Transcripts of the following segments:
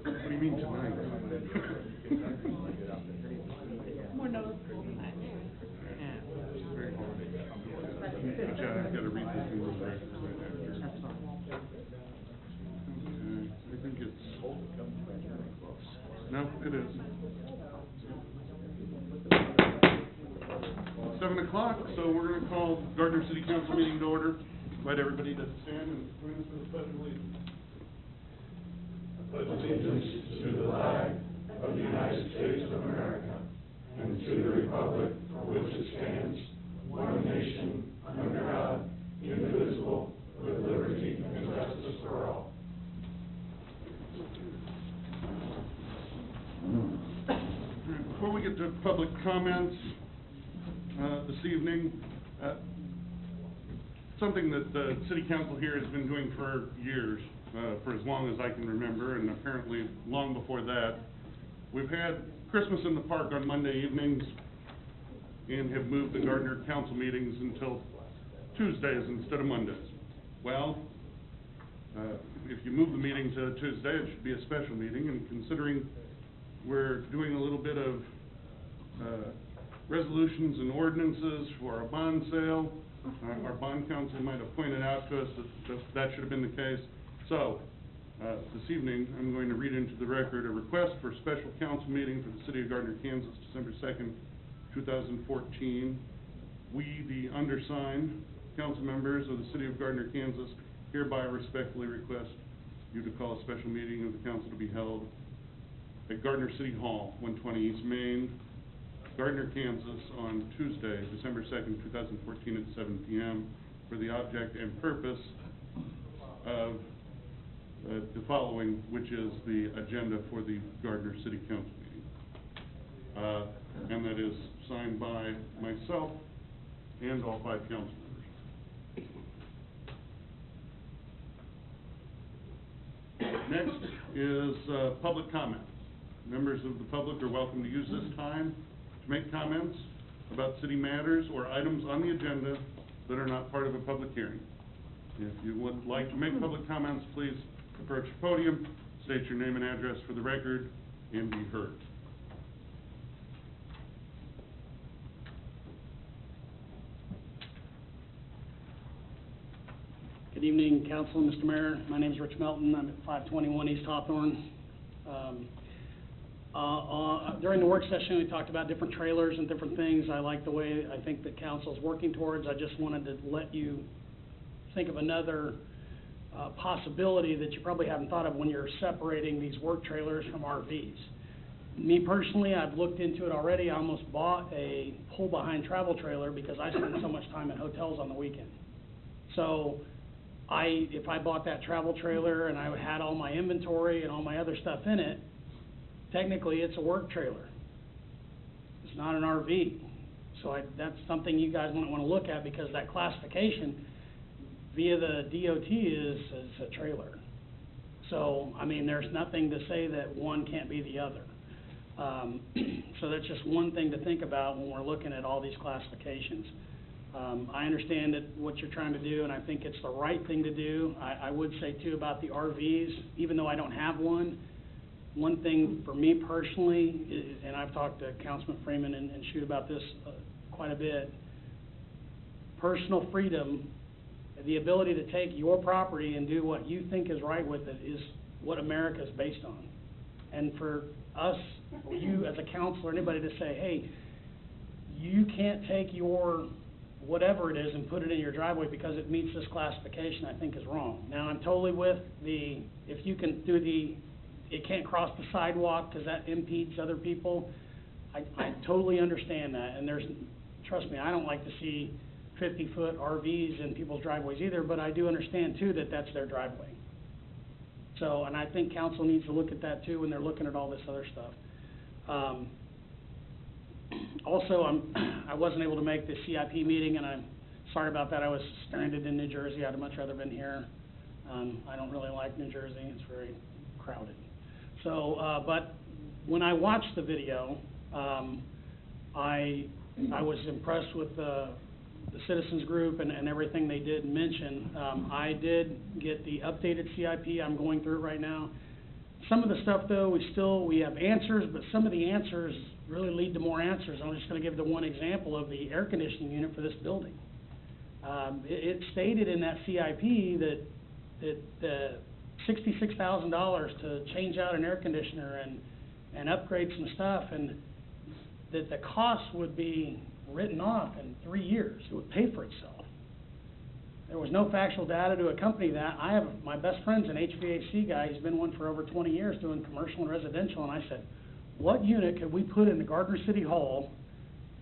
What do you mean tonight? More noticeable tonight. Very hard. But yeah, I've got to read this in the record right after. That's fine. Okay, I think it's... No, it is. 7 o'clock, so we're going to call Gardner City Council meeting to order. Invite everybody to stand and join us for the pledge of allegiance. I pledge allegiance to the flag of the United States of America and to the republic for which it stands, one nation, under God, indivisible, with liberty and justice for all. Before we get to public comments this evening, something that the City Council here has been doing for years, for as long as I can remember, and apparently long before that, we've had Christmas in the Park on Monday evenings and have moved the Gardner Council meetings until Tuesdays instead of Mondays. Well, if you move the meeting to Tuesday, it should be a special meeting, and considering we're doing a little bit of resolutions and ordinances for a bond sale, our bond counsel might have pointed out to us that should have been the case. So, this evening, I'm going to read into the record a request for a special council meeting for the City of Gardner, Kansas, December 2nd, 2014. We, the undersigned council members of the City of Gardner, Kansas, hereby respectfully request you to call a special meeting of the council to be held at Gardner City Hall, 120 East Main, Gardner, Kansas, on Tuesday, December 2nd, 2014 at 7 p.m. for the object and purpose of the following, which is the agenda for the Gardner City Council meeting. And that is signed by myself and all 5 council members. Next is public comment. Members of the public are welcome to use this time to make comments about city matters or items on the agenda that are not part of a public hearing. If you would like to make public comments, please approach the podium, state your name and address for the record, and be heard. Good evening, Council and Mr. Mayor. My name is Rich Melton. I'm at 521 East Hawthorne. During the work session, we talked about different trailers and different things. I like the way I think the council is working towards. I just wanted to let you think of another possibility that you probably haven't thought of when you're separating these work trailers from RVs. Me personally, I've looked into it already. I almost bought a pull-behind travel trailer because I spend so much time in hotels on the weekend. So if I bought that travel trailer and I had all my inventory and all my other stuff in it, technically it's a work trailer. It's not an RV. So that's something you guys might want to look at, because that classification via the DOT is a trailer. So, I mean, there's nothing to say that one can't be the other. So that's just one thing to think about when we're looking at all these classifications. I understand that what you're trying to do, and I think it's the right thing to do. I would say, too, about the RVs, even though I don't have one thing for me personally, and I've talked to Councilman Freeman and Shoot about this quite a bit, personal freedom, the ability to take your property and do what you think is right with it, is what America is based on. And for us, or you as a councilor, anybody to say, hey, you can't take your whatever it is and put it in your driveway because it meets this classification, I think is wrong. Now, I'm totally with if you can do the it can't cross the sidewalk because that impedes other people. I totally understand that, and trust me, I don't like to see 50-foot RVs in people's driveways either, but I do understand too that that's their driveway. So, and I think council needs to look at that too when they're looking at all this other stuff. Also, I wasn't able to make the CIP meeting, and I'm sorry about that. I was stranded in New Jersey. I'd much rather been here. I don't really like New Jersey. It's very crowded. So, but when I watched the video, I was impressed with the citizens group and everything they did mention. I did get the updated CIP. I'm going through it right now. Some of the stuff, though, we have answers, but some of the answers really lead to more answers. I'm just going to give the one example of the air conditioning unit for this building. It stated in that CIP that $66,000 to change out an air conditioner and upgrade some stuff, and that the cost would be written off in 3 years. It would pay for itself. There was no factual data to accompany that. My best friend's an HVAC guy. He's been one for over 20 years doing commercial and residential, and I said, what unit could we put in the Gardner City Hall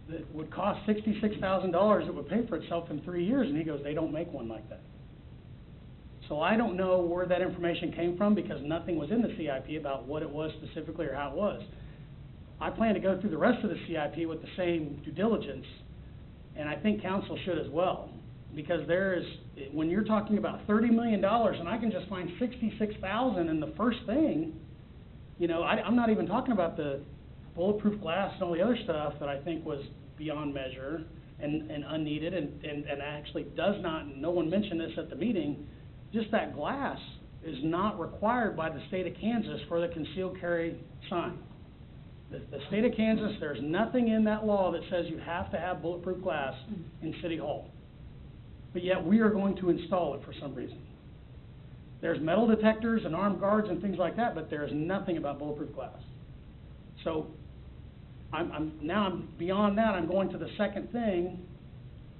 that would cost $66,000 that would pay for itself in 3 years? And he goes, they don't make one like that. So I don't know where that information came from because nothing was in the CIP about what it was specifically or how it was. I plan to go through the rest of the CIP with the same due diligence, and I think council should as well. Because when you're talking about $30 million and I can just find $66,000 in the first thing, you know, I'm not even talking about the bulletproof glass and all the other stuff that I think was beyond measure and unneeded and actually does not, and no one mentioned this at the meeting, just that glass is not required by the state of Kansas for the concealed carry sign. The state of Kansas, there's nothing in that law that says you have to have bulletproof glass in City Hall. But yet we are going to install it for some reason. There's metal detectors and armed guards and things like that, but there is nothing about bulletproof glass. So I'm beyond that. I'm going to the second thing,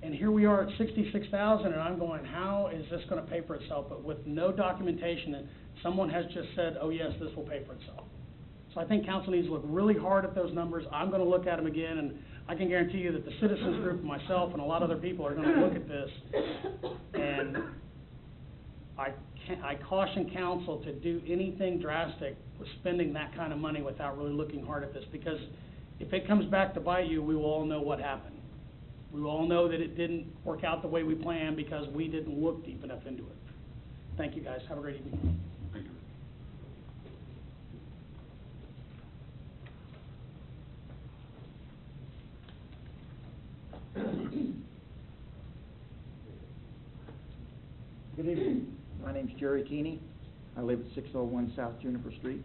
and here we are at $66,000, and I'm going, how is this going to pay for itself? But with no documentation that someone has just said, oh yes, this will pay for itself. So I think council needs to look really hard at those numbers. I'm going to look at them again, and I can guarantee you that the citizens group, myself, and a lot of other people are going to look at this. And I caution council to do anything drastic with spending that kind of money without really looking hard at this, because if it comes back to bite you, we will all know what happened. We will all know that it didn't work out the way we planned because we didn't look deep enough into it. Thank you, guys. Have a great evening. Thank you. Good evening. My name's Jerry Keeney. I live at 601 South Juniper Street.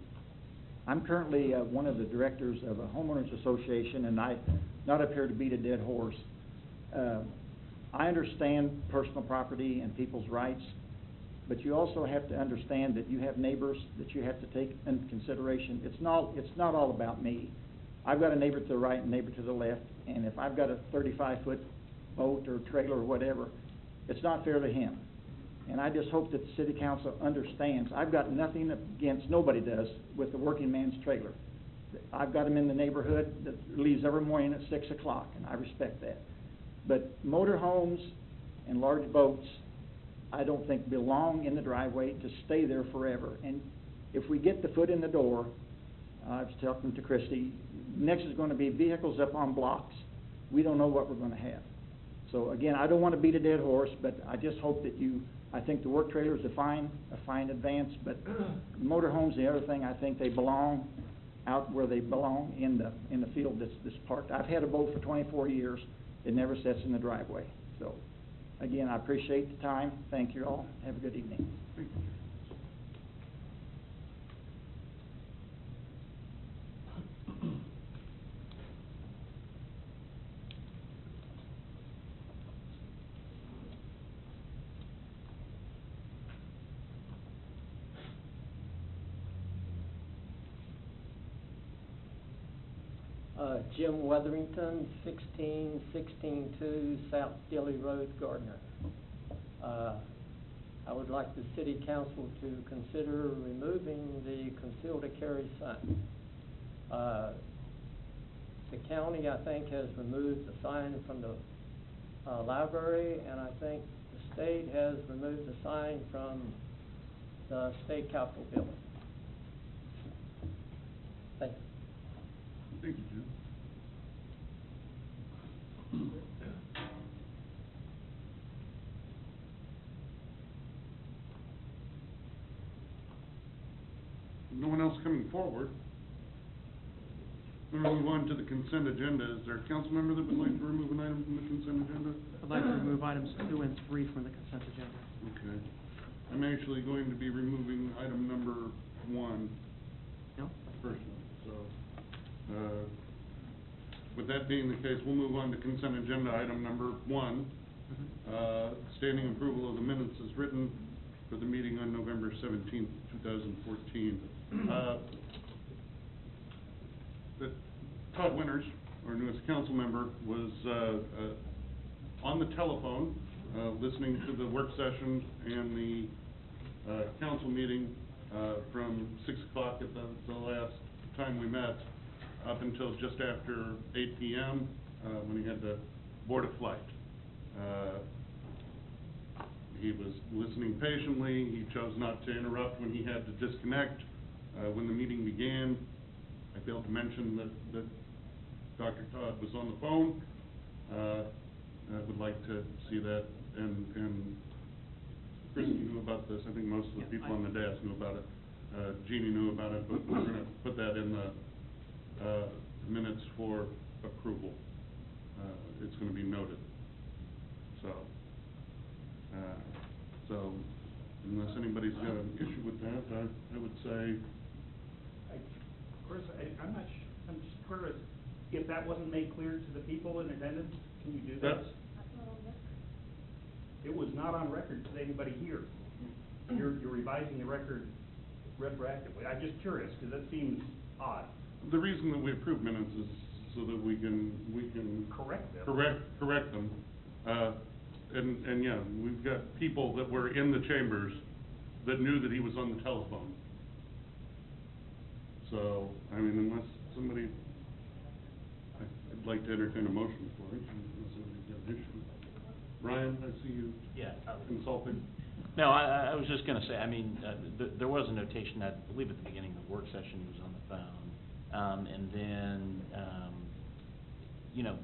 I'm currently one of the directors of a homeowners association, and I'm not up here to beat a dead horse. I understand personal property and people's rights, but you also have to understand that you have neighbors that you have to take into consideration. It's not all about me. I've got a neighbor to the right and a neighbor to the left, and if I've got a 35-foot boat or trailer or whatever, it's not fair to him. And I just hope that the city council understands. I've got nothing against, nobody does, with the working man's trailer. I've got him in the neighborhood that leaves every morning at 6 o'clock, and I respect that. But motor homes and large boats, I don't think belong in the driveway to stay there forever. And if we get the foot in the door, I was talking to Christy, next is going to be vehicles up on blocks. We don't know what we're going to have. So again, I don't want to beat a dead horse, but I just hope that I think the work trailer is a fine advance, but motorhomes, the other thing, I think they belong out where they belong in the field that's parked. I've had a boat for 24 years. It never sits in the driveway. So again, I appreciate the time. Thank you all. Have a good evening. Thank you. Jim Weatherington, 16162 South Dilly Road, Gardner. I would like the city council to consider removing the concealed carry sign. The county, I think, has removed the sign from the library, and I think the state has removed the sign from the state capitol building. Thank you. Thank you, Jim. No one else coming forward. We're going to move on to the consent agenda. Is there a council member that would like to remove an item from the consent agenda? I'd like to remove items 2 and 3 from the consent agenda. Okay. I'm actually going to be removing item number 1 No? personally, so, with that being the case, we'll move on to consent agenda item number 1. Standing approval of the minutes as written for the meeting on November 17th, 2014. Todd Winters, our newest council member, was on the telephone, listening to the work session and the council meeting from 6 o'clock at the last time we met, up until just after 8 p.m. When he had to board a flight. He was listening patiently. He chose not to interrupt when he had to disconnect. When the meeting began, I failed to mention that Dr. Todd was on the phone. I would like to see that, and Christie knew about this. I think most of the people on the dais knew about it. Jeannie knew about it, but we're gonna put that in the minutes for approval. It's gonna be noted. So, unless anybody's got an issue with that, I would say, Chris, I'm just curious, if that wasn't made clear to the people in attendance, can you do that? that's, It was not on record to anybody here. You're revising the record retroactively. I'm just curious, because that seems odd. the reason that we approve minutes is so that we can Correct them. correct them. And yeah, we've got people that were in the chambers that knew that he was on the telephone. So, I mean, unless somebody, I'd like to entertain a motion for it, unless somebody's got an issue. Ryan, I see you consulting. No, I was just gonna say, I mean, there was a notation that, I believe at the beginning of the work session, he was on the phone. And then, you know,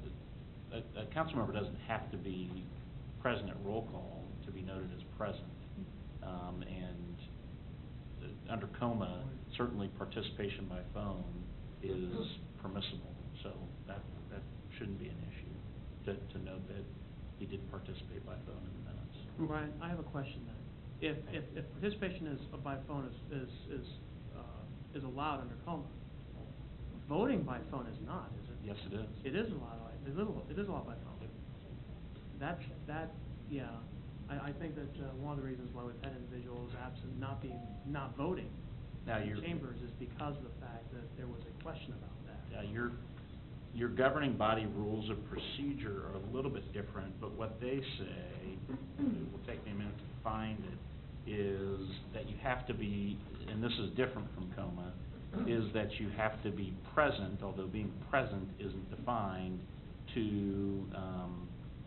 a council member doesn't have to be present at roll call to be noted as present. And under COMA, certainly participation by phone is permissible, so that shouldn't be an issue, to note that he did participate by phone in the minutes. Brian, I have a question then. If participation by phone is allowed under COMA, voting by phone is not, is it? Yes, it is. It is allowed, it is allowed by phone. Yeah, I think that, one of the reasons why we've had individuals absent, not voting Now, in chambers is because of the fact that there was a question about that. Your governing body rules of procedure are a little bit different, but what they say, it will take me a minute to find it, is that you have to be, and this is different from COMA, is that you have to be present, although being present isn't defined, to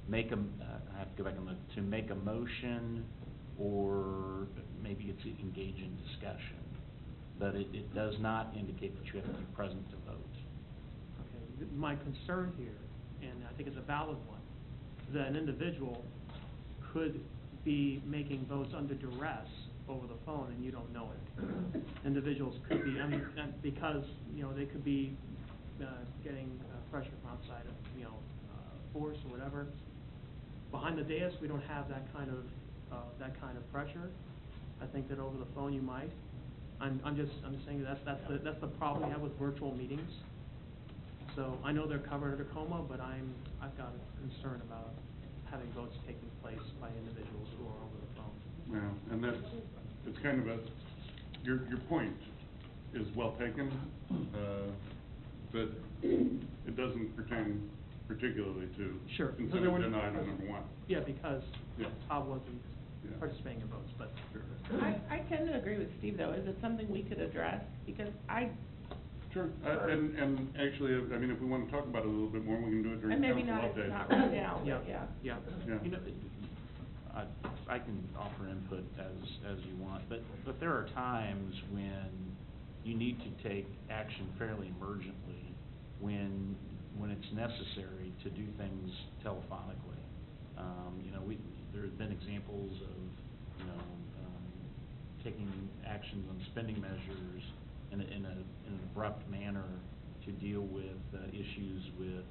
make a, I have to go back and look, to make a motion, or maybe it's engage in discussion. But it does not indicate that you have to be present to vote. Okay, my concern here, and I think it's a valid one, is that an individual could be making votes under duress over the phone and you don't know it. Individuals could be, because, you know, they could be getting pressure from outside of, force or whatever. Behind the dais, we don't have that kind of pressure. I think that over the phone you might. I'm just saying that's the problem we have with virtual meetings. So I know they're covered under COMA, but I've got a concern about having votes taking place by individuals who are over the phone. Yeah, and it's kind of your point is well taken, but it doesn't pertain particularly to Sure. consent agenda item number 1. Yeah, because Yeah. Todd wasn't Yeah. participating in votes, but. I tend to agree with Steve, though. Is it something we could address? Because Sure, and actually, I mean, if we want to talk about it a little bit more, we can do it during and maybe council not, update. not right now, Yeah, but yeah. yeah. Yeah. You know, I can offer input as you want, but there are times when you need to take action fairly emergently when it's necessary to do things telephonically. You know, there have been examples of, you know, taking actions on spending measures in an abrupt manner to deal with issues with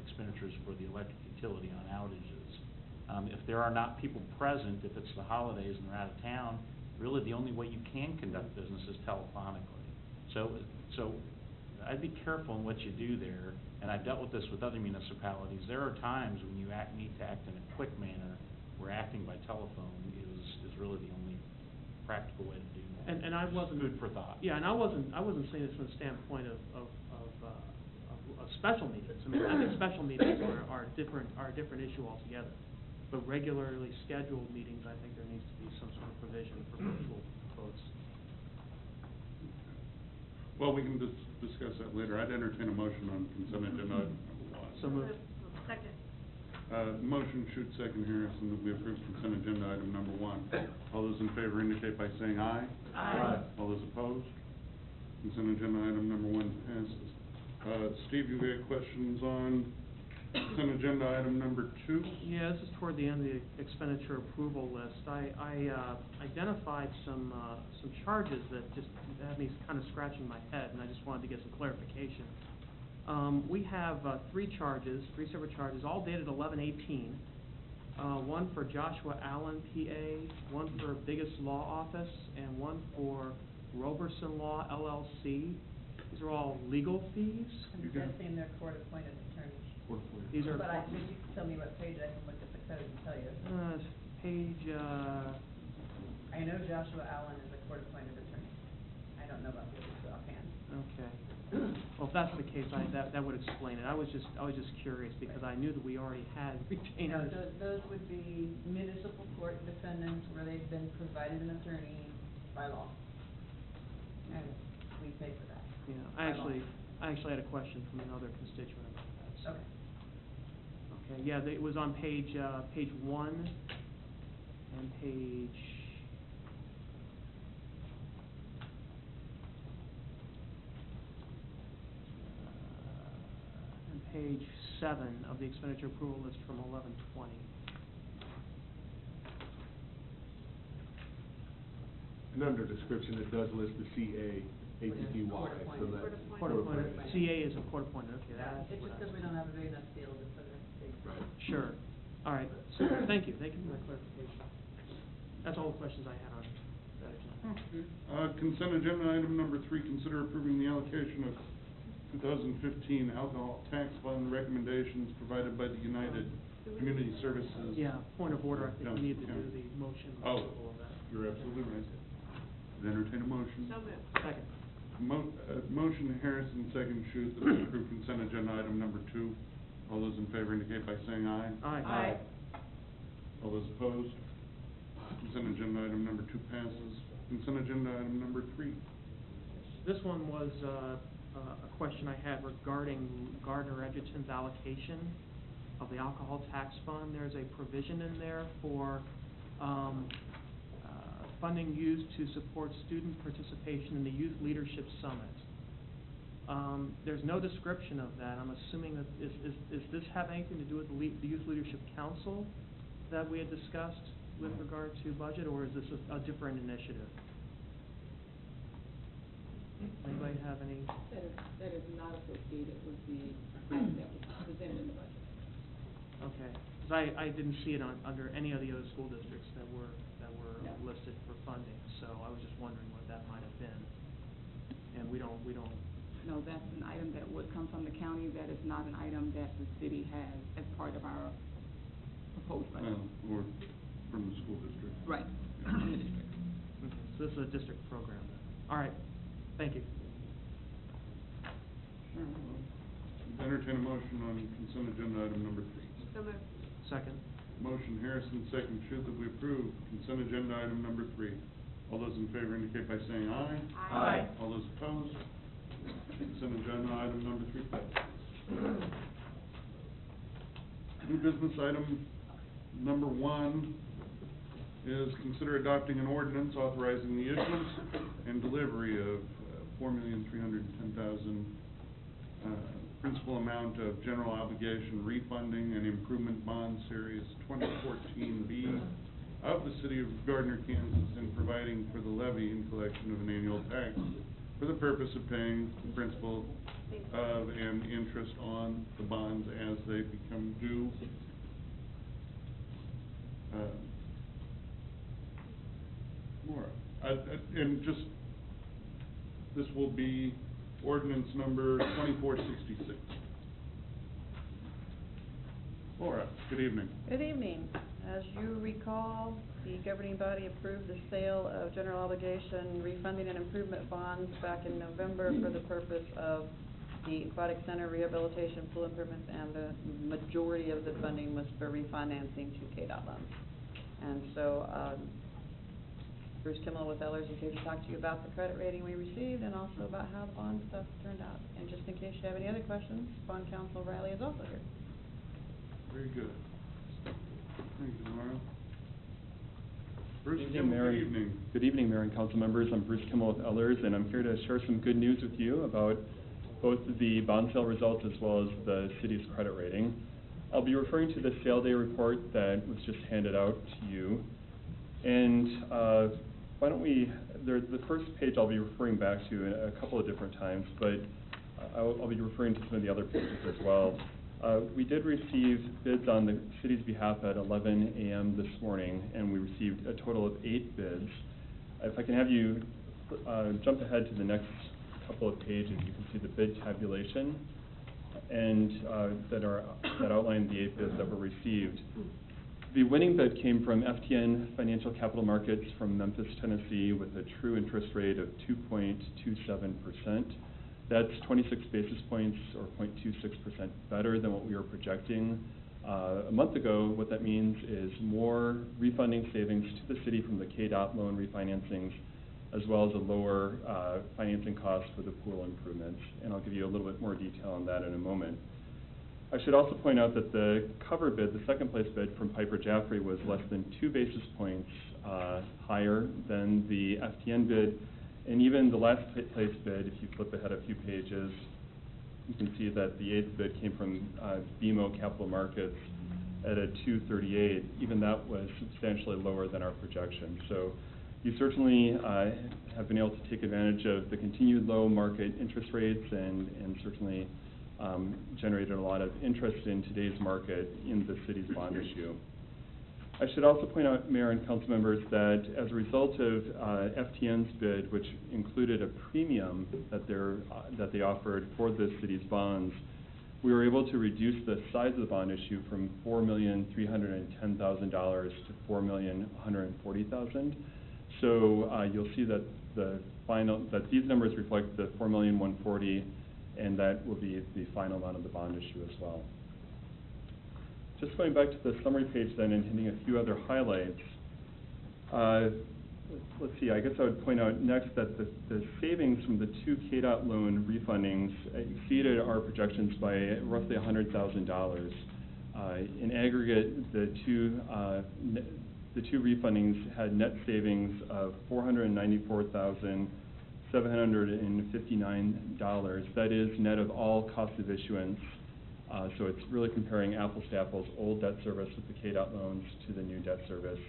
expenditures for the electric utility on outages. If there are not people present, if it's the holidays and they're out of town, really the only way you can conduct business is telephonically. So I'd be careful in what you do there, and I've dealt with this with other municipalities. There are times when you need to act in a quick manner, where acting by telephone is really the only practical way to do that. And I wasn't. Food for thought. Yeah, and I wasn't saying this from the standpoint of special meetings. I mean, I think special meetings are a different issue altogether. But regularly scheduled meetings, I think there needs to be some sort of provision for virtual votes. Well, we can discuss that later. I'd entertain a motion on consent agenda item number 1. So moved. Second. Motion should second Harrison that we approve consent agenda item number 1. All those in favor indicate by saying aye. Aye. All those opposed? Consent agenda item number 1 passes. Steve, you got questions on consent agenda item number 2? Yeah, this is toward the end of the expenditure approval list. I identified some charges that just had me kind of scratching my head, and I just wanted to get some clarification. We have three separate charges, all dated 11/18. One for Joshua Allen, PA, one for Biggest Law Office, and one for Roberson Law, LLC. These are all legal fees. I'm guessing they're court-appointed attorneys. These are. But if you can tell me what page, I can look at the code and tell you. It's page, I know Joshua Allen is a court-appointed attorney. I don't know about the others offhand. okay. Well, if that's the case, that would explain it. I was just curious because I knew that we already had retainers. No, those would be municipal court defendants where they've been provided an attorney by law. And we pay for that. Yeah, I actually had a question from another constituent about that. So. Okay. Okay, yeah, it was on page 1 and page 7 of the expenditure approval list from 11/20. And under description, it does list the CA, APPY, so that. Court appointed. CA is a court appointed. Okay, Yeah, that's it's what just I- because we don't have a big enough field to put a big. Right. Sure. All right. So thank you for that clarification. That's all the questions I had on that agenda. Consent agenda item number 3, consider approving the allocation of 2015 alcohol tax fund recommendations provided by the United Community Services. Yeah. Point of order. I think we need to do Council. the motion. Oh, approval of that. you're absolutely right. Entertain a motion. So moved. Second. Motion Harrison, second Shute, that we approve consent agenda item number 2. All those in favor indicate by saying aye. Aye. All those opposed? Consent agenda item number 2 passes. Consent agenda item number 3. This one was a question I had regarding Gardner Edgerton's allocation of the alcohol tax fund. There's a provision in there for funding used to support student participation in the Youth Leadership Summit. There's no description of that. I'm assuming that, is this have anything to do with the Youth Leadership Council that we had discussed with regard to budget, or is this a different initiative? Anybody have any? That is not associated with the item that was presented in the budget. Okay, because I didn't see it under any of the other school districts that were No. listed for funding, so I was just wondering what that might have been. And we don't, No, that's an item that would come from the county. That is not an item that the city has as part of our proposed budget. Or from the school district. Right, from the district. okay, so this is a district program then. All right, thank you. Entertain a motion on consent agenda item number 3. So moved. Second. Motion Harrison, second Shu, that we approve consent agenda item number 3. All those in favor indicate by saying aye. Aye. All those opposed? Consent agenda item number 3 passes. New business item number 1 is consider adopting an ordinance authorizing the issuance and delivery of $4,310,000 principal amount of general obligation refunding and improvement bond series 2014B of the city of Gardner, Kansas, and providing for the levy and collection of an annual tax for the purpose of paying the principal of and interest on the bonds as they become due. Laura, and just, this will be ordinance number 2466. Laura, good evening. Good evening. As you recall, the governing body approved the sale of general obligation refunding and improvement bonds back in November for the purpose of the aquatic center rehabilitation, pool improvements, and the majority of the funding was for refinancing to KDOT loans. And so, Bruce Kimmel with Ellers is here to talk to you about the credit rating we received and also about how the bond stuff turned out. And just in case you have any other questions, bond counsel Riley is also here. Very good. Thank you, Laura. Bruce Good Kimmel, evening, Mayor. good evening. Good evening, Mayor and council members. I'm Bruce Kimmel with Ellers, and I'm here to share some good news with you about both the bond sale results as well as the city's credit rating. I'll be referring to the sale day report that was just handed out to you. And why don't we, the first page I'll be referring back to a couple of different times, but I'll be referring to some of the other pages as well. We did receive bids on the city's behalf at 11 a.m. this morning, and we received a total of 8 bids. If I can have you jump ahead to the next couple of pages, you can see the bid tabulation and that outline the 8 bids that were received. The winning bid came from FTN Financial Capital Markets from Memphis, Tennessee, with a true interest rate of 2.27%. That's 26 basis points, or 0.26% better than what we were projecting a month ago. What that means is more refunding savings to the city from the KDOT loan refinancings, as well as a lower financing cost for the pool improvements. And I'll give you a little bit more detail on that in a moment. I should also point out that the cover bid, the second place bid from Piper Jaffray, was less than 2 basis points higher than the FTN bid. And even the last place bid, if you flip ahead a few pages, you can see that the 8th bid came from BMO Capital Markets at a 238. Even that was substantially lower than our projection. So you certainly have been able to take advantage of the continued low market interest rates and certainly generated a lot of interest in today's market in the city's bond issue. I should also point out, Mayor and council members, that as a result of FTN's bid, which included a premium that they offered for the city's bonds, we were able to reduce the size of the bond issue from $4,310,000 to $4,140,000. So you'll see that that these numbers reflect the $4,140,000, and that will be the final amount of the bond issue as well. Just going back to the summary page then and hitting a few other highlights. Let's see, I guess I would point out next that the savings from the 2 KDOT loan refundings exceeded our projections by roughly $100,000. In aggregate, the two refundings had net savings of $494,759. That is net of all cost of issuance. So it's really comparing apples to apples, old debt service with the KDOT loans to the new debt service.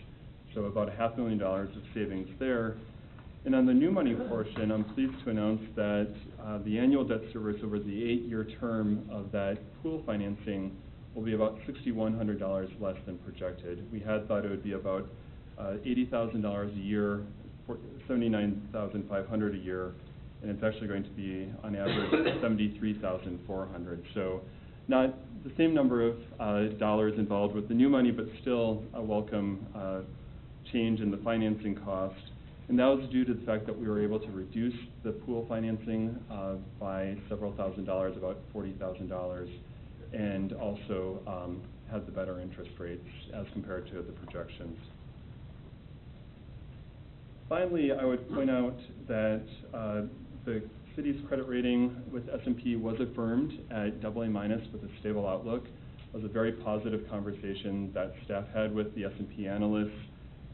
So about $500,000 of savings there. And on the new money portion, I'm pleased to announce that the annual debt service over the 8-year term of that pool financing will be about $6,100 less than projected. We had thought it would be about $80,000 a year, $79,500 a year, and it's actually going to be on average $73,400. So not the same number of dollars involved with the new money, but still a welcome change in the financing cost. And that was due to the fact that we were able to reduce the pool financing by several $1,000s, about $40,000, and also had the better interest rates as compared to the projections. Finally, I would point out that the city's credit rating with S&P was affirmed at AA- with a stable outlook. It was a very positive conversation that staff had with the S&P analysts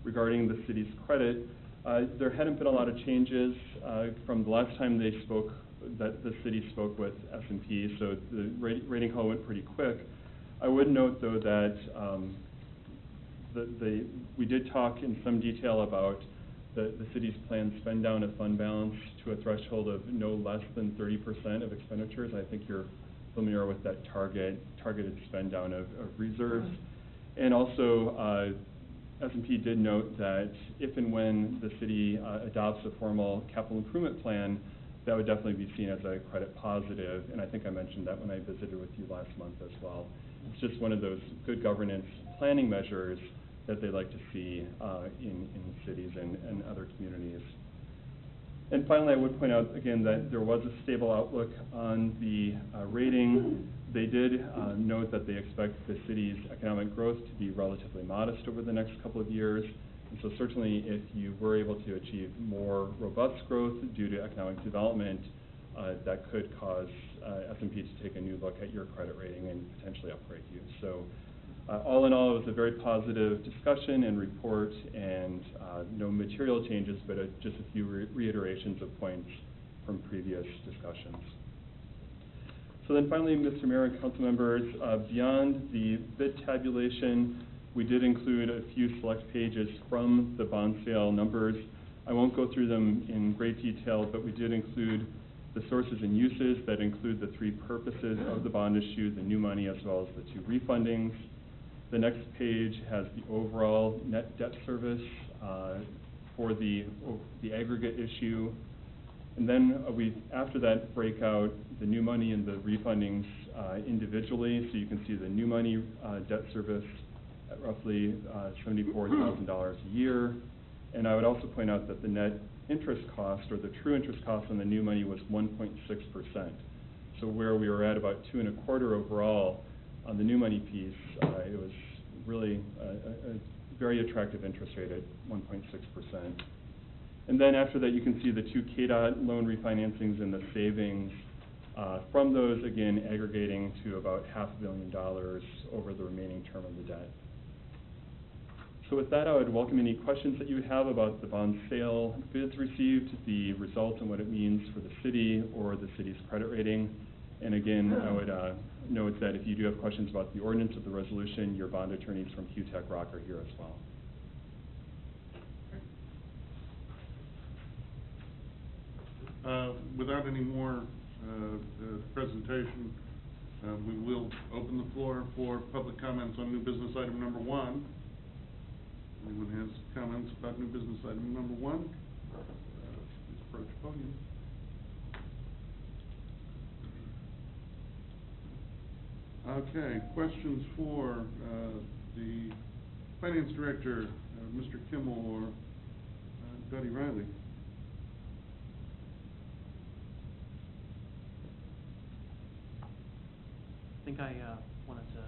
regarding the city's credit. There hadn't been a lot of changes from the last time they spoke, that the city spoke with S&P, so the rating call went pretty quick. I would note, though, that we did talk in some detail about the city's planned spend down of fund balance to a threshold of no less than 30% of expenditures. I think you're familiar with that targeted spend down of reserves. And also, S&P did note that if and when the city adopts a formal capital improvement plan, that would definitely be seen as a credit positive, and I think I mentioned that when I visited with you last month as well. It's just one of those good governance planning measures that they like to see in cities and other communities. And finally, I would point out again that there was a stable outlook on the rating. They did note that they expect the city's economic growth to be relatively modest over the next couple of years. And so certainly if you were able to achieve more robust growth due to economic development, that could cause S&P to take a new look at your credit rating and potentially upgrade you. So all in all, it was a very positive discussion and report, and no material changes, but just a few reiterations of points from previous discussions. So then finally, Mr. Mayor and council members, beyond the bid tabulation, we did include a few select pages from the bond sale numbers. I won't go through them in great detail, but we did include the sources and uses that include the three purposes of the bond issue, the new money as well as the two refundings. The next page has the overall net debt service for the aggregate issue. And then we, after that, break out the new money and the refundings individually. So you can see the new money debt service at roughly $74,000 a year. And I would also point out that the net interest cost, or the true interest cost on the new money, was 1.6%. So where we were at about 2.25% overall on the new money piece, it was really a very attractive interest rate at 1.6%. And then after that, you can see the two KDOT loan refinancings and the savings from those, again, aggregating to about $500 million over the remaining term of the debt. So with that, I would welcome any questions that you have about the bond sale bids received, the results and what it means for the city or the city's credit rating. And again, I would note that if you do have questions about the ordinance of the resolution, your bond attorneys from QTech Rock are here as well. Without any more presentation, we will open the floor for public comments on new business item number 1. Anyone has comments about new business item number 1? Please approach the podium. Okay, questions for the Finance Director, Mr. Kimmel or Duddy Riley? I think I wanted to,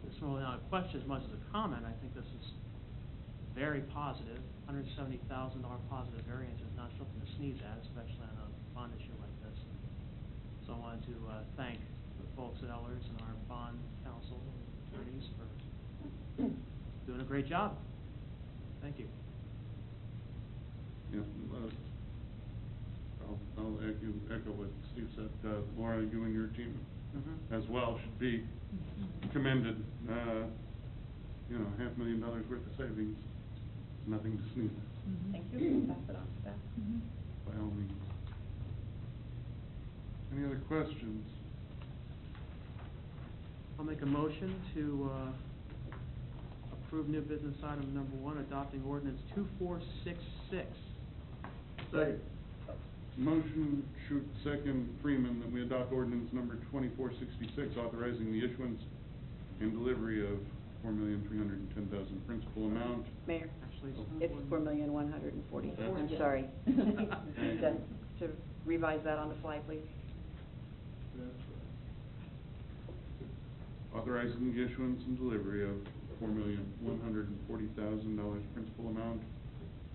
this is really not a question as much as a comment. I think this is very positive. $170,000 positive variance is not something to sneeze at, especially on a bond issue like this. So I wanted to thank the folks at Ellers and our bond counsel and attorneys for doing a great job. Thank you. Yeah, I'll echo what Steve said. Laura, you and your team as well should be commended. You know, $500,000 worth of savings, nothing to sneeze at. Thank you. Pass it on to staff. By all means. Any other questions? I'll make a motion to approve new business item number 1, adopting ordinance 2466. Second. Motion, second, Freeman, that we adopt ordinance number 2466, authorizing the issuance and delivery of $4,310,000 principal amount. Mayor, Actually, it's $4,140,000. I'm sorry. To revise that on the fly, please. authorizing the issuance and delivery of $4,140,000 principal amount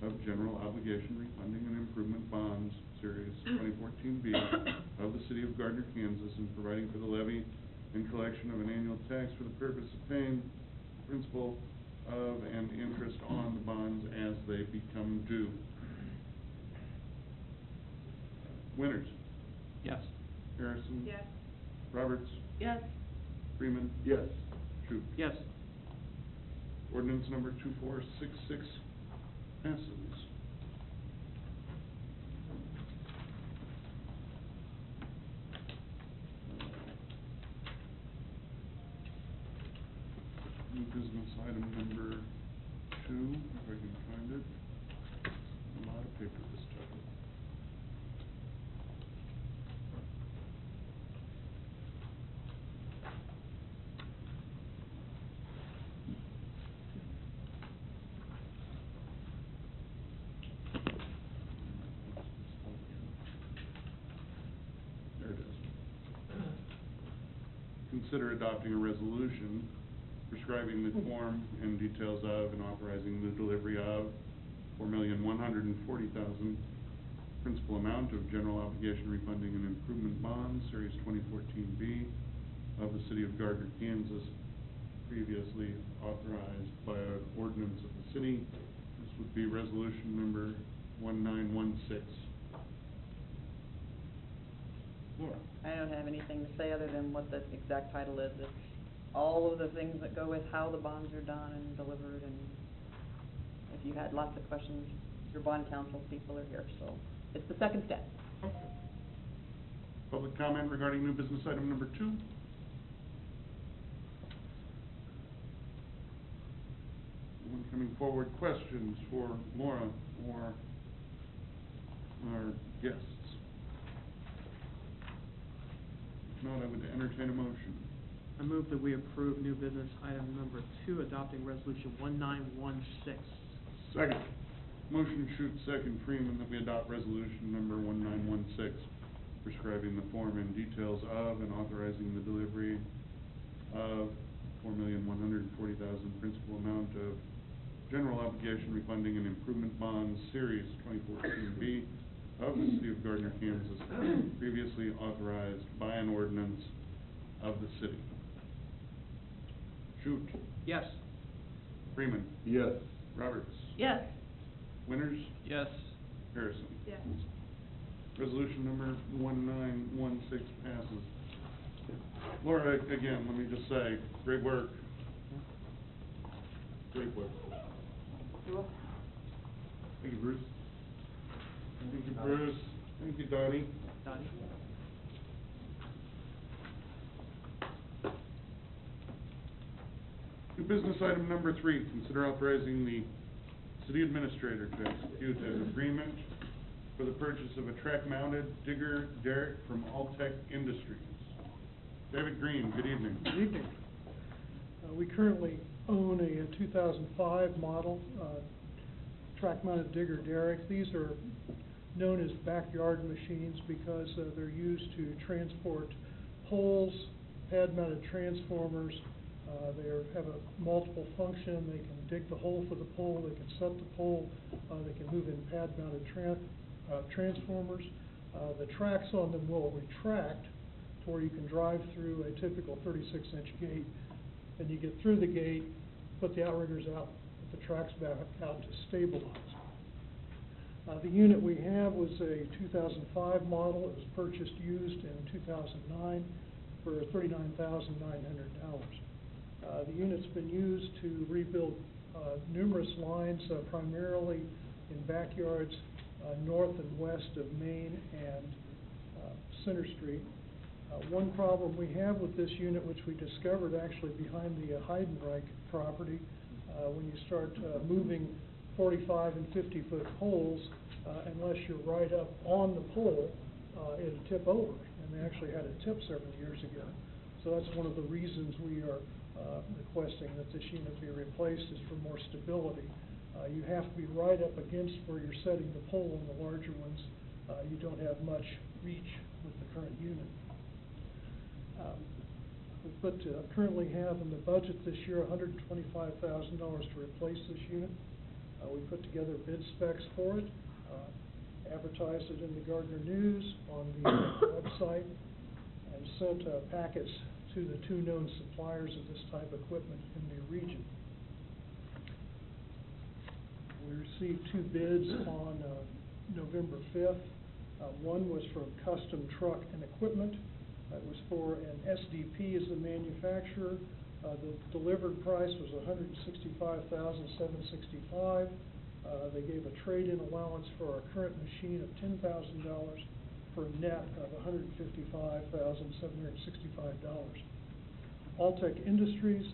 of general obligation refunding and improvement bonds, Series 2014B, of the City of Gardner, Kansas, and providing for the levy and collection of an annual tax for the purpose of paying principal of and interest on the bonds as they become due. Winters? Yes. Harrison? Yes. Roberts? Yes. Freeman? Yes. Shute? Yes. Ordinance number 2466 passes. New business item number 2, if I can find it. A lot of paper this time. There it is. Consider adopting a resolution prescribing the form and details of and authorizing the delivery of $4,140,000 principal amount of general obligation refunding and improvement bonds, Series 2014B, of the City of Gardner, Kansas, previously authorized by an ordinance of the city. This would be resolution number 1916. Laura? I don't have anything to say other than what the exact title is. It's all of the things that go with how the bonds are done and delivered, and if you had lots of questions, your bond counsel people are here, so it's the second step. Public comment regarding new business item number 2? Anyone coming forward, questions for Laura or our guests? If not, I would entertain a motion. I move that we approve new business item number 2, adopting resolution 1916. Second. Motion Shute, second Freeman, that we adopt resolution number 1916, prescribing the form and details of and authorizing the delivery of $4,140,000 principal amount of general obligation refunding and improvement bonds, Series 2014B, of the City of Gardner, Kansas, previously authorized by an ordinance of the city. Shute? Yes. Freeman? Yes. Roberts? Yes. Winters? Yes. Harrison? Yes. Resolution number 1916 passes. Laura, again, let me just say, great work. Great work. Thank you, Bruce. Thank you, Bruce. Thank you, Donnie. Donnie? New business item number 3, consider authorizing the city administrator to execute an agreement for the purchase of a track-mounted digger derrick from Alltech Industries. David Green, good evening. Good evening. We currently own a 2005 model track-mounted digger derrick. These are known as backyard machines because they're used to transport poles, pad-mounted transformers. They have a multiple function. They can dig the hole for the pole, they can set the pole, they can move in pad-mounted transformers. The tracks on them will retract to where you can drive through a typical 36-inch gate, and you get through the gate, put the outriggers out, put the tracks back out to stabilize. The unit we have was a 2005 model. It was purchased used in 2009 for $39,900. The unit's been used to rebuild numerous lines, primarily in backyards north and west of Main and Center Street. One problem we have with this unit, which we discovered actually behind the Heidenreich property, when you start moving 45 and 50-foot poles, unless you're right up on the pole, it'll tip over. And they actually had it tip several years ago. So that's one of the reasons we are requesting that this unit be replaced, is for more stability. You have to be right up against where you're setting the pole on the larger ones. You don't have much reach with the current unit. currently have in the budget this year $125,000 to replace this unit. We put together bid specs for it, advertised it in the Gardner News, on the website, and sent packets to the 2 known suppliers of this type of equipment in the region. We received 2 bids on November 5th. One was from Custom Truck and Equipment. It was for an SDP as the manufacturer. The delivered price was $165,765. They gave a trade-in allowance for our current machine of $10,000 for a net of $155,765. Alltech Industries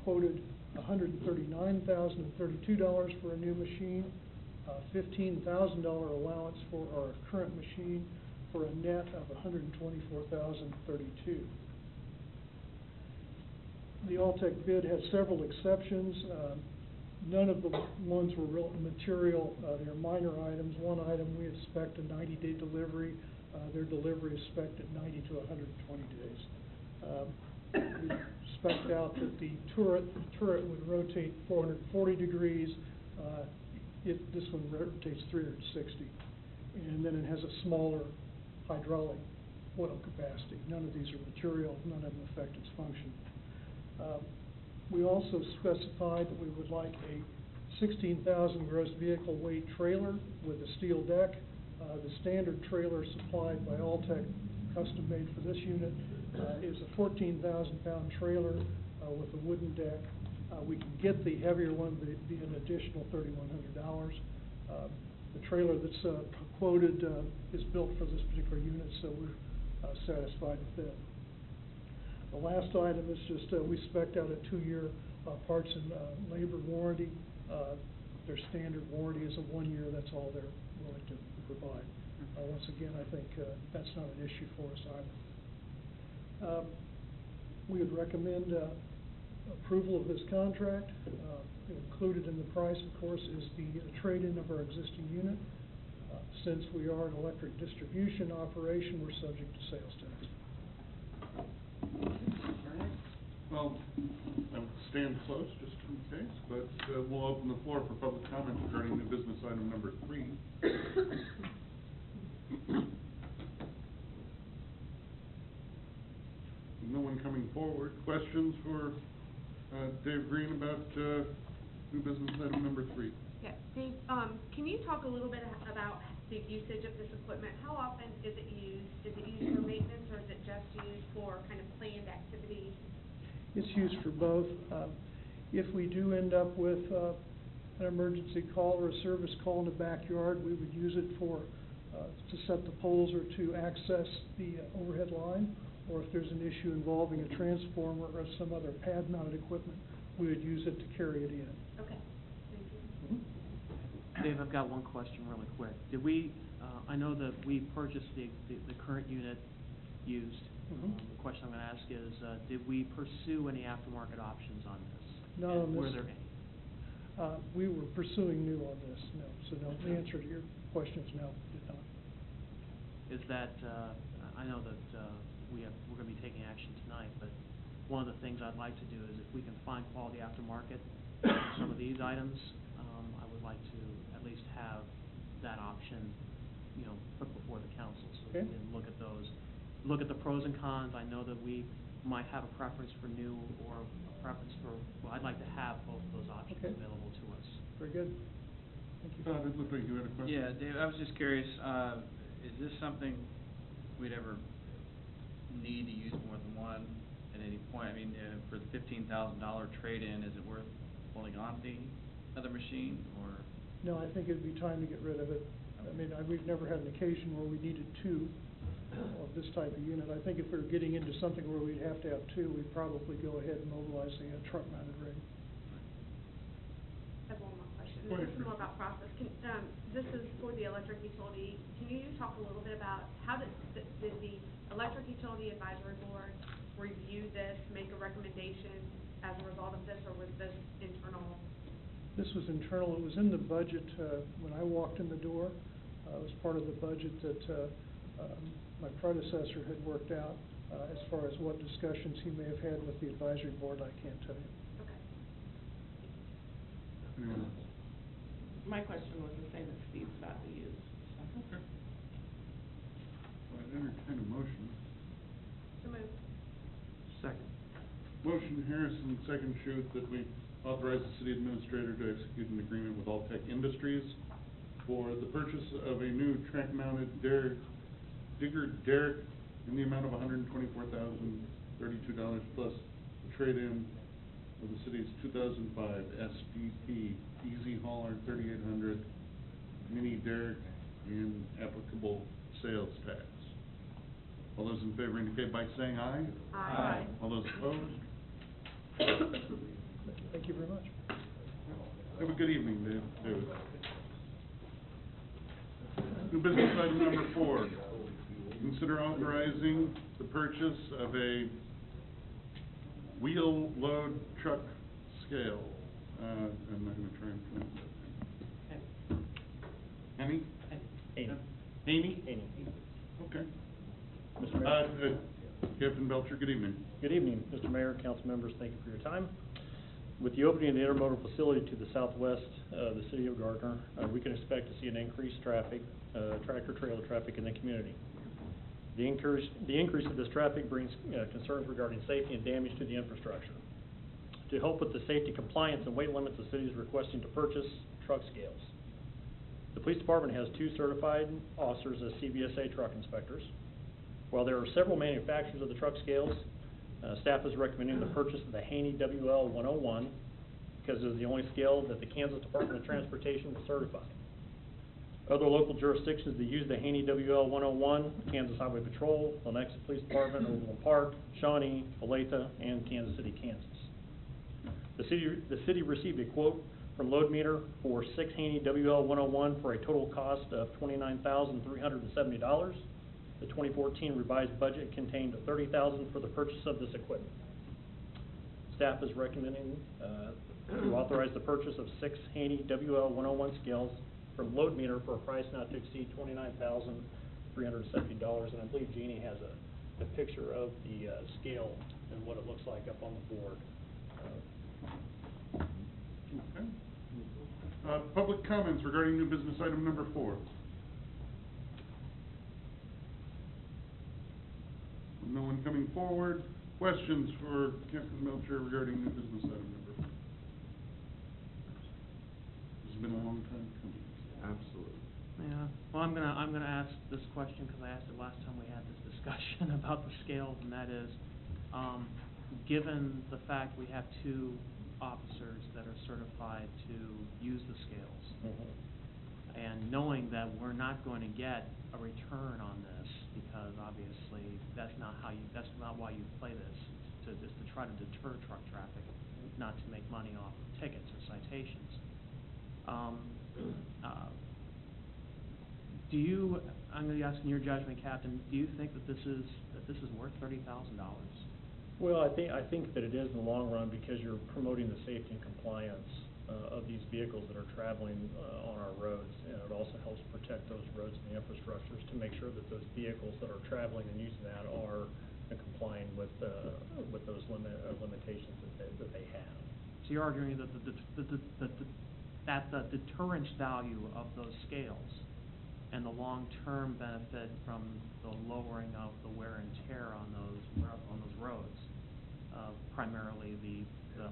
quoted $139,032 for a new machine, $15,000 allowance for our current machine for a net of $124,032. The Alltech bid had several exceptions. None of the ones were real material. They were minor items. One item we expect a 90-day delivery. Their delivery is spec'd at 90 to 120 days. We spec'd out that the turret would rotate 440 degrees. This one rotates 360. And then it has a smaller hydraulic oil capacity. None of these are material. None of them affect its function. We also specified that we would like a 16,000 gross vehicle weight trailer with a steel deck. The standard trailer supplied by Alltech, custom made for this unit, is a 14,000 pound trailer with a wooden deck. We can get the heavier one, but it'd be an additional $3,100. The trailer that's quoted is built for this particular unit, so we're satisfied with that. The last item is just we spec'd out a 2-year parts and labor warranty. Their standard warranty is a 1 year. That's all they're willing to provide. Once again, I think that's not an issue for us either. We would recommend approval of this contract. Included in the price, of course, is the trade-in of our existing unit. Since we are an electric distribution operation, we're subject to sales tax. Well, I would stand close just in case, but we'll open the floor for public comment regarding new business item number 3. No one coming forward. Questions for Dave Green about new business item number 3? Yeah, Dave, can you talk a little bit about the usage of this equipment? How often is it used? Is it used for maintenance, or is it just used for kind of planned activities? It's used for both. If we do end up with an emergency call or a service call in the backyard, we would use it for to set the poles or to access the overhead line, or if there's an issue involving a transformer or some other pad-mounted equipment, we would use it to carry it in. Okay, thank you. Dave, I've got one question really quick. Did we, I know that we purchased the current unit used. The question I'm going to ask is, did we pursue any aftermarket options on this? Not on this. Were there any? We were pursuing new on this, no. So no, the answer to your question is no, did not. Is that, I know that we're going to be taking action tonight, but one of the things I'd like to do is if we can find quality aftermarket on some of these items, I would like to at least have that option, put before the council so we can look at those. Look at the pros and cons. I know that we might have a preference for new or a preference for, well, I'd like to have both of those options available to us. Very good. Thank you. It looked like you had a question. Yeah, Dave, I was just curious, is this something we'd ever need to use more than one at any point? I mean, for the $15,000 trade-in, is it worth holding on to the other machine, or? No, I think it'd be time to get rid of it. I mean, we've never had an occasion where we needed 2 of this type of unit. I think if we were getting into something where we'd have to have 2, we'd probably go ahead and mobilize a truck-mounted rig. I have one more question. This is more about process. This is for the electric utility. Can you talk a little bit about how did the Electric Utility Advisory Board review this, make a recommendation as a result of this, or was this internal? This was internal. It was in the budget when I walked in the door. It was part of the budget that my predecessor had worked out. As far as what discussions he may have had with the advisory board, I can't tell you. Anyone else? My question was the same that Steve's about to use. Okay. Well, I'd entertain a motion. So moved. Second. Motion Harrison, second Schuth, that we authorize the city administrator to execute an agreement with Alltech Industries for the purchase of a new track-mounted digger derrick in the amount of $124,032 plus the trade-in of the city's 2005 SDP Easy Hauler 3800 mini derrick and applicable sales tax. All those in favor indicate by saying aye. Aye. All those opposed? Thank you very much. Have a good evening, David. New business item number 4. Consider authorizing the purchase of a wheel load truck scale. I'm not gonna try and pronounce that. Henny? Haney? Okay. Mr. Mayor. Captain Belcher, good evening. Good evening, Mr. Mayor, council members, thank you for your time. With the opening of the intermodal facility to the southwest of the city of Gardner, we can expect to see an increased traffic, tractor-trailer traffic in the community. The increase of this traffic brings concerns regarding safety and damage to the infrastructure. To help with the safety compliance and weight limits, the city is requesting to purchase truck scales. The police department has 2 certified officers as CVSA truck inspectors. While there are several manufacturers of the truck scales, staff is recommending the purchase of the Haney WL 101 because it is the only scale that the Kansas Department of Transportation will certify. Other local jurisdictions that use the Haney WL 101, Kansas Highway Patrol, Lenexa Police Department, Overland Park, Shawnee, Olathe, and Kansas City, Kansas. The city received a quote from Load Meter for 6 Haney WL 101 for a total cost of $29,370. The 2014 revised budget contained $30,000 for the purchase of this equipment. Staff is recommending to authorize the purchase of 6 Haney WL 101 scales from Load Meter for a price not to exceed $29,370. And I believe Jeannie has a picture of the scale and what it looks like up on the board. Okay. Public comments regarding new business item number 4. No one coming forward. Questions for Captain Melcher regarding new business item number 4? This has been a long time coming. Absolutely. Yeah, well, I'm gonna ask this question because I asked it last time we had this discussion about the scales, and that is, given the fact we have 2 officers that are certified to use the scales, and knowing that we're not going to get a return on this, because obviously that's not why you play this, is to try to deter truck traffic, not to make money off of tickets or citations. I'm gonna be asking your judgment, Captain, do you think that this is worth $30,000? Well, I think that it is in the long run because you're promoting the safety and compliance of these vehicles that are traveling on our roads, and it also helps protect those roads and the infrastructures to make sure that those vehicles that are traveling and using that are complying with those limitations that they have. So you're arguing that the deterrence value of those scales and the long-term benefit from the lowering of the wear and tear on those roads, primarily the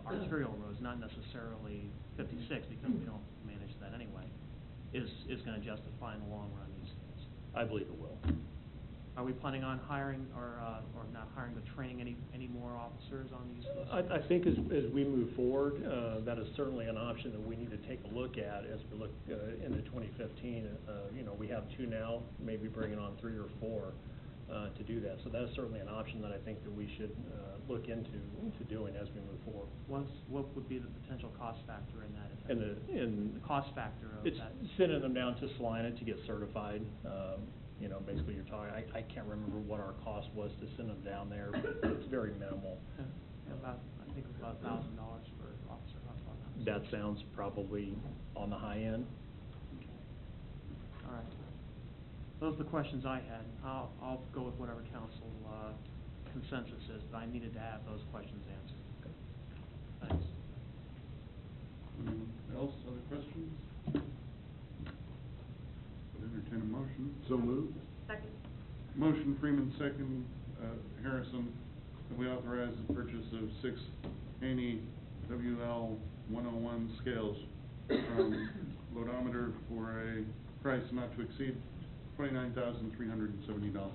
arterial roads, not necessarily 56, because we don't manage that anyway, is going to justify in the long run these scales? I believe it will. Are we planning on hiring or not hiring, but training any more officers on these? I think as we move forward, that is certainly an option that we need to take a look at as we look into 2015. We have 2 now, maybe bringing on 3 or 4 to do that. So that is certainly an option that I think that we should look into doing as we move forward. What would be the potential cost factor in that? The cost factor of it's that? sending them down to Salina to get certified. Basically you're talking, I can't remember what our cost was to send them down there, but it's very minimal. I think about $1,000 for an officer. That sounds probably on the high end. All right. Those are the questions I had. I'll go with whatever council consensus is, but I needed to have those questions answered. Thanks. Anyone else, other questions? Would entertain a motion. So moved. Second. Motion Freeman, second, Harrison, that we authorize the purchase of 6 Haney WL 101 scales from Loadometer for a price not to exceed $29,370.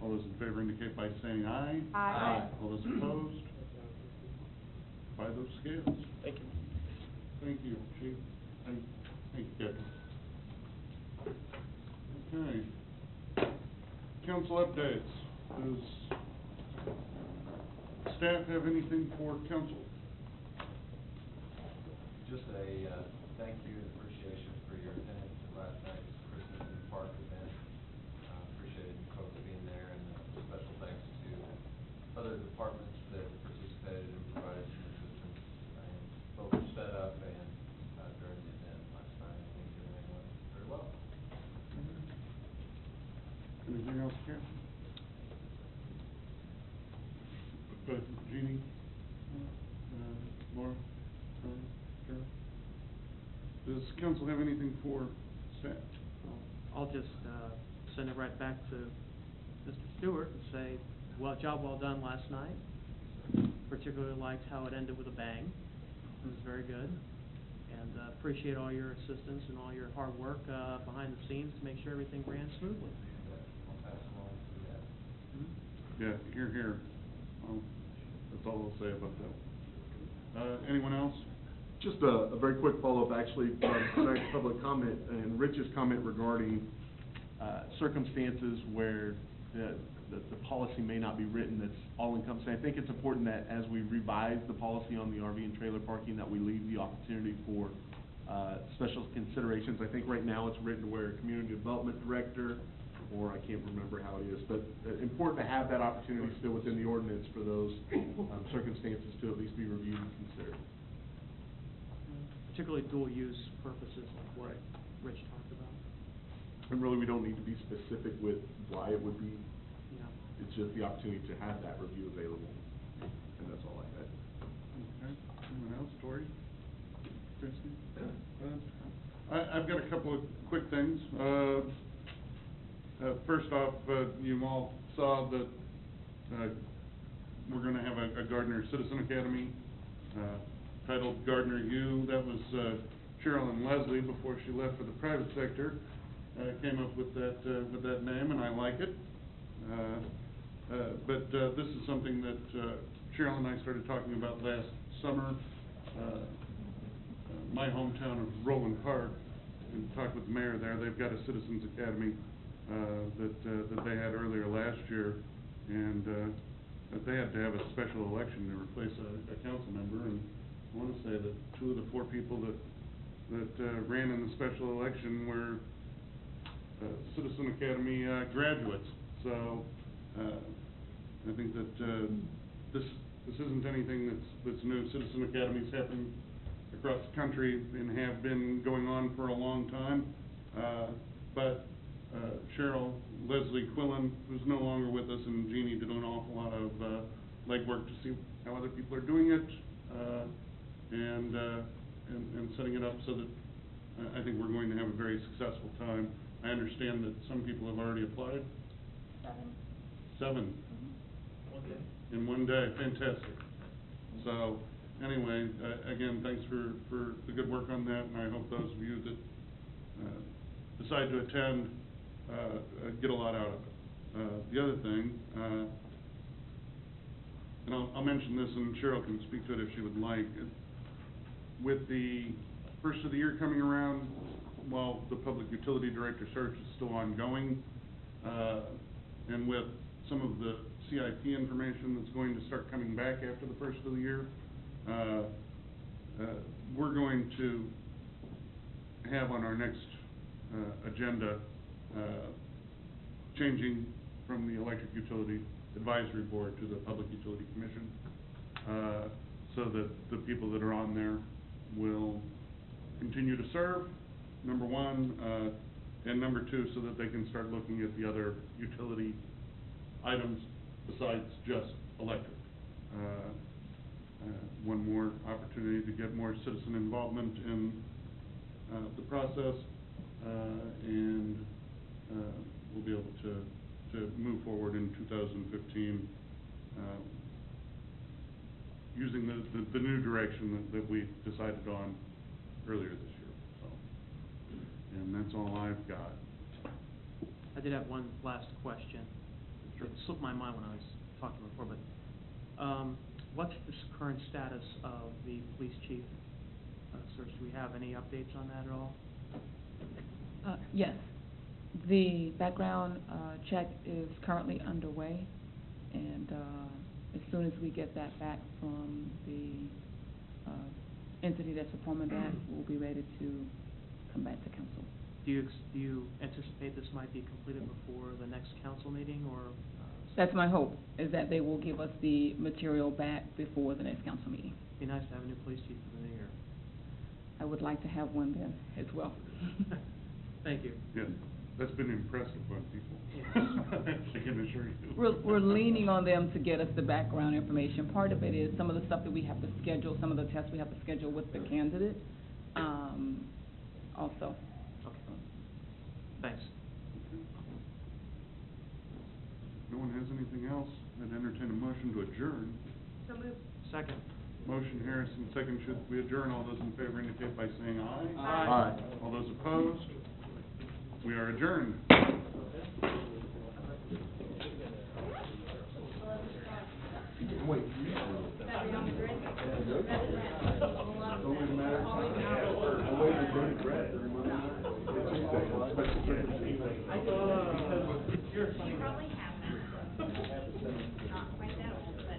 All those in favor indicate by saying aye. Aye. All those opposed? Buy those scales. Thank you. Thank you, Chief. And thank you, Captain. Okay. Council updates. Does staff have anything for council? Just a thank you and appreciation for your attendance at last night's Christmas in the Park event. Appreciated you folks being there, and special thanks to other departments that participated and provided some assistance, both set up and during the event last night. I think everything went very well. Anything else, Karen? Jeannie? Laura? Cheryl? Does council have anything for staff? I'll just send it right back to Mr. Stewart and say, well, job well done last night. Particularly liked how it ended with a bang. It was very good. And appreciate all your assistance and all your hard work behind the scenes to make sure everything ran smoothly. I'll pass along to that. Yeah, hear, hear. That's all I'll say about that. Anyone else? Just a very quick follow-up, actually, tonight's public comment and Rich's comment regarding circumstances where the policy may not be written that's all-encompassing. I think it's important that as we revise the policy on the RV and trailer parking, that we leave the opportunity for special considerations. I think right now it's written where community development director, or I can't remember how it is, but important to have that opportunity still within the ordinance for those circumstances to at least be reviewed and considered. Particularly dual-use purposes like what Rich talked about. And really, we don't need to be specific with why it would be. Yeah. It's just the opportunity to have that review available, and that's all I had. Okay. Anyone else? Tori? Christie? I've got a couple of quick things. First off, you all saw that we're going to have a Gardner Citizen Academy titled Gardner U. That was Cheryl and Leslie before she left for the private sector. Came up with that name, and I like it. But this is something that Cheryl and I started talking about last summer. My hometown of Roland Park, and talked with the mayor there. They've got a Citizens Academy that they had earlier last year, and that they had to have a special election to replace a council member. And I want to say that 2 of the 4 people that ran in the special election were Citizen Academy graduates. So I think that this isn't anything that's new. Citizen Academies happen across the country and have been going on for a long time. But Cheryl, Leslie Quillen, who's no longer with us, and Jeannie did an awful lot of legwork to see how other people are doing it, and setting it up so that I think we're going to have a very successful time. I understand that some people have already applied. 7. In one day, fantastic. So, anyway, again, thanks for the good work on that, and I hope those of you that decide to attend get a lot out of it. The other thing, and I'll mention this, and Cheryl can speak to it if she would like. With the first of the year coming around, while the public utility director search is still ongoing, and with some of the CIP information that's going to start coming back after the first of the year, we're going to have on our next agenda changing from the Electric Utility Advisory Board to the Public Utility Commission, so that the people that are on there will continue to serve, number one, and number two, so that they can start looking at the other utility items besides just electric. One more opportunity to get more citizen involvement in the process, and we'll be able to move forward in 2015 using the new direction that we decided on earlier this year. So, and that's all I've got. I did have one last question. It slipped my mind when I was talking before, but, what's the current status of the police chief search? Do we have any updates on that at all? Yes. The background check is currently underway, and as soon as we get that back from the entity that's performing that, we'll be ready to come back to council. Do you anticipate this might be completed before the next council meeting, or? That's my hope, is that they will give us the material back before the next council meeting. Be nice to have a new police chief for the new year. I would like to have one then as well. Thank you. Yes, that's been impressive by people. I can assure you. We're leaning on them to get us the background information. Part of it is some of the stuff that we have to schedule, some of the tests we have to schedule with the candidate, also. Okay. Thanks. If no one has anything else, I'd entertain a motion to adjourn. So moved. Second. Motion Harrison, second. Should we adjourn? All those in favor indicate by saying aye. Aye. All those opposed? We are adjourned. Wait. You probably have that. Not quite that old, but.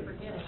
Forget it.